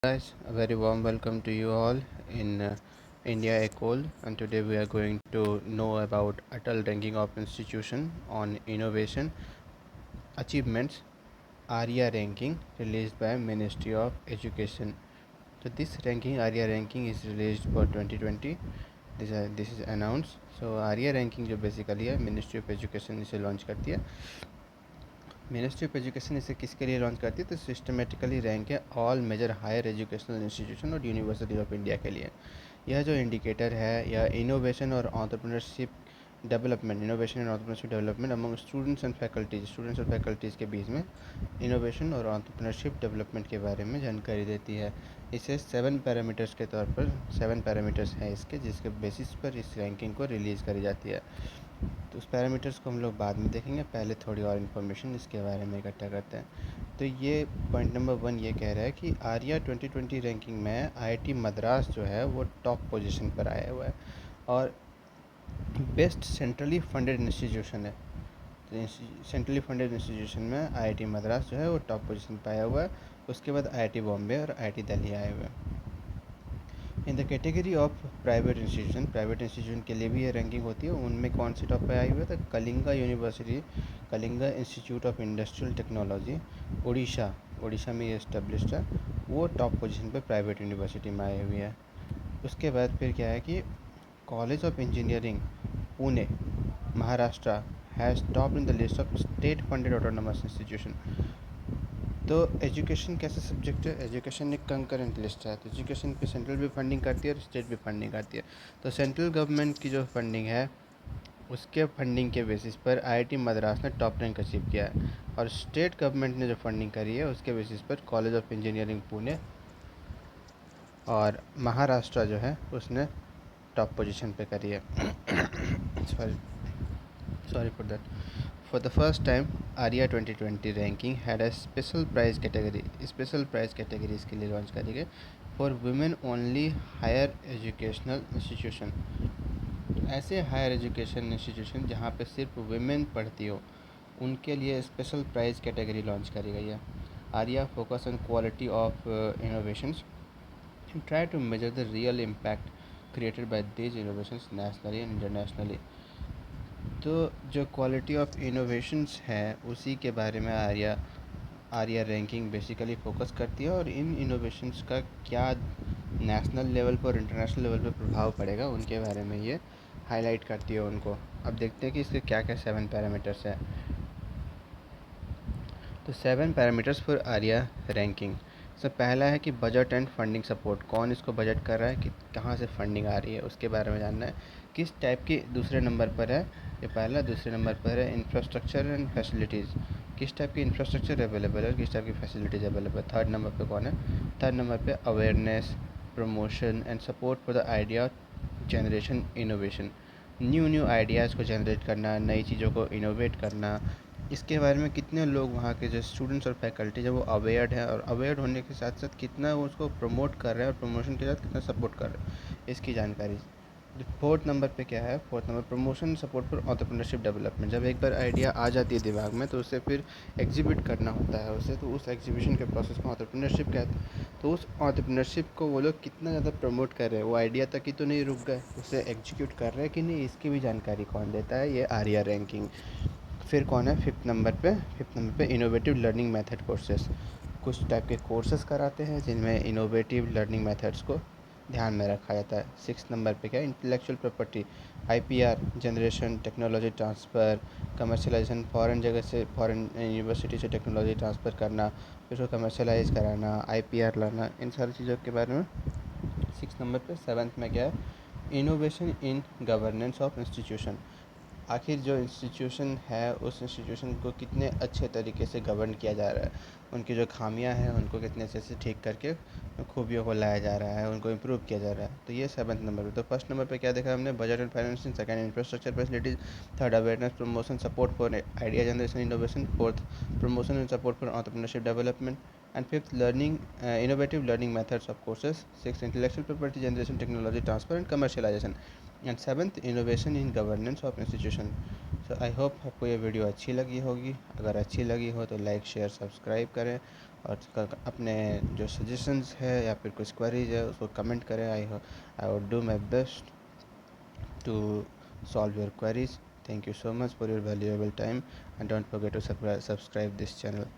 Guys, a very warm welcome to you all in India Ecole, and today we are going to know about Atal Ranking of Institution on Innovation Achievements ARIA ranking released by Ministry of Education. So this ranking ARIA ranking is released for 2020. This is announced. So ARIA ranking जो basically है Ministry of Education इसे launch करती है. Ministry of education इसे किसके लिए launch करती है तो सिस्टमेटिकली रैंक है all major higher educational institution और यूनिवर्सिटी ऑफ इंडिया के लिए. यह जो इंडिकेटर है यह इनोवेशन और entrepreneurship development innovation and entrepreneurship development among students and faculties के बीच में इनोवेशन और एंटरप्रेन्योरशिप डेवलपमेंट के बारे में जानकारी देती है. इसे 7 पैरामीटर्स के तौर पर 7 पैरामीटर्स हैं इसके, जिसके बेसिस पर इस रैंकिंग को रिलीज़ करी जाती है. तो उस पैरामीटर्स को हम लोग बाद में देखेंगे, पहले थोड़ी और इन्फॉर्मेशन इसके बारे में इकट्ठा करते हैं. तो ये पॉइंट नंबर 1 ये कह रहा है कि आर्या 2020 रैंकिंग में आईआईटी मद्रास जो है वो टॉप पोजीशन पर आया हुआ है और बेस्ट सेंट्रली फंडेड इंस्टीट्यूशन है. तो सेंट्रली फंडेड इंस्टीट्यूशन में आईआईटी मद्रास जो है वो टॉप पोजीशन पर आया हुआ है. उसके बाद आईआईटी बॉम्बे और आईआईटी दिल्ली आए हुए हैं. In the category of private institution के लिए भी ये रैंकिंग होती है. उनमें कौन सी टॉप पे आई हुई है तो Kalinga university, Kalinga institute of industrial technology Orissa में ये इस्टेब्लिश्ड है. वो टॉप पोजीशन पे प्राइवेट यूनिवर्सिटी में आई हुई है. उसके बाद फिर क्या है कि college of engineering Pune Maharashtra has top in the list of state funded autonomous institution. तो एजुकेशन कैसे सब्जेक्ट है, एजुकेशन एक कंकरेंट लिस्ट है. तो एजुकेशन पे सेंट्रल भी फंडिंग करती है और स्टेट भी फंडिंग करती है. तो सेंट्रल गवर्नमेंट की जो फंडिंग है उसके फंडिंग के बेसिस पर आईआईटी मद्रास ने टॉप रैंक अचीव किया है और स्टेट गवर्नमेंट ने जो फंडिंग करी है उसके बेसिस पर कॉलेज ऑफ इंजीनियरिंग पुणे और महाराष्ट्र जो है उसने टॉप पोजीशन पे करी है. Sorry for that. For the first time, ARIA 2020 ranking had a special prize category. Special prize category इसके लिए लॉन्च करी गई for women only higher educational institution. ऐसे हायर एजुकेशन इंस्टीट्यूशन जहाँ पे सिर्फ वुमेन पढ़ती हो उनके लिए स्पेशल प्राइज कैटेगरी लॉन्च करी गई है. Arya focus on quality of innovations and try to measure the real impact created by these innovations nationally and internationally. तो जो क्वालिटी ऑफ इनोवेशंस है उसी के बारे में आर्या रैंकिंग बेसिकली फोकस करती है और इन इनोवेशंस का क्या नेशनल लेवल पर और इंटरनेशनल लेवल पर प्रभाव पड़ेगा उनके बारे में ये हाईलाइट करती है उनको. अब देखते हैं कि इसके क्या क्या 7 पैरामीटर्स हैं. तो 7 पैरामीटर्स फॉर आर्या रैंकिंग. सब पहला है कि बजट एंड फंडिंग सपोर्ट. कौन इसको बजट कर रहा है, कि कहाँ से फंडिंग आ रही है उसके बारे में जानना है. किस टाइप की दूसरे नंबर पर है, ये पहला. दूसरे नंबर पर है इंफ्रास्ट्रक्चर एंड फैसिलिटीज़. किस टाइप की इंफ्रास्ट्रक्चर अवेलेबल है और किस टाइप की फैसिलिटीज़ अवेलेबल है. थर्ड नंबर पे कौन है, थर्ड नंबर पे awareness, promotion and support for the idea generation innovation. New ideas को जनरेट करना, नई चीज़ों को इनोवेट करना, इसके बारे में कितने लोग वहाँ के जो स्टूडेंट्स और फैकल्टी जब वो अवेयर्ड है और अवेयर्ड होने के साथ साथ कितना वो उसको प्रमोट कर रहे हैं और प्रमोशन के साथ कितना सपोर्ट कर रहे हैं इसकी जानकारी. फोर्थ नंबर पे क्या है, fourth number promotion support for entrepreneurship development. जब एक बार आइडिया आ जाती है दिमाग में तो उसे फिर एग्जीबिट करना होता है उसे. तो उस एग्जीबिशन के प्रोसेस को एंटरप्रेन्योरशिप कहते हैं. तो उस एंटरप्रेन्योरशिप को वो लोग कितना ज़्यादा प्रमोट कर रहे हैं, वो आइडिया तक ही तो नहीं रुक गए, उसे एग्जीक्यूट कर रहे हैं कि नहीं, इसकी भी जानकारी कौन देता है, ये आर्या रैंकिंग. फिर कौन है फिफ्थ नंबर पे इनोवेटिव लर्निंग मेथड कोर्सेस. कुछ टाइप के कोर्सेस कराते हैं जिनमें इनोवेटिव लर्निंग मेथड्स को ध्यान में रखा जाता है. सिक्स नंबर पे क्या है, intellectual property, IPR generation, technology transfer, commercialisation. Foreign जगह से, फॉरेन यूनिवर्सिटी से टेक्नोलॉजी ट्रांसफ़र करना, फिर उसको कमर्शलाइज कराना, आईपीआर लाना, इन सारी चीज़ों के बारे में सिक्स नंबर पे. सेवन्थ में क्या है, innovation in governance of institution. आखिर जो इंस्टीट्यूशन है उस इंस्टीट्यूशन को कितने अच्छे तरीके से गवर्न किया जा रहा है, उनकी जो खामियां हैं उनको कितने अच्छे से ठीक करके खूबियों को लाया जा रहा है, उनको इम्प्रूव किया जा रहा है. तो ये सेवन्थ नंबर पे. तो फर्स्ट नंबर पे क्या देखा हमने, budget and financing. Second infrastructure facilities. Third awareness promotion support for idea generation innovation. Fourth promotion and support for entrepreneurship development. And fifth learning innovative learning methods of courses. Six intellectual property generation, technology transfer and commercialisation. And seventh innovation in governance of institution. So I hope आपको ये video अच्छी लगी होगी. अगर अच्छी लगी हो तो लाइक शेयर सब्सक्राइब करें और अपने जो सजेशंस है या फिर कुछ क्वेरीज है उसको कमेंट करें. I would do my best to solve your queries. Thank you so much for your valuable time, and don't forget to subscribe this channel.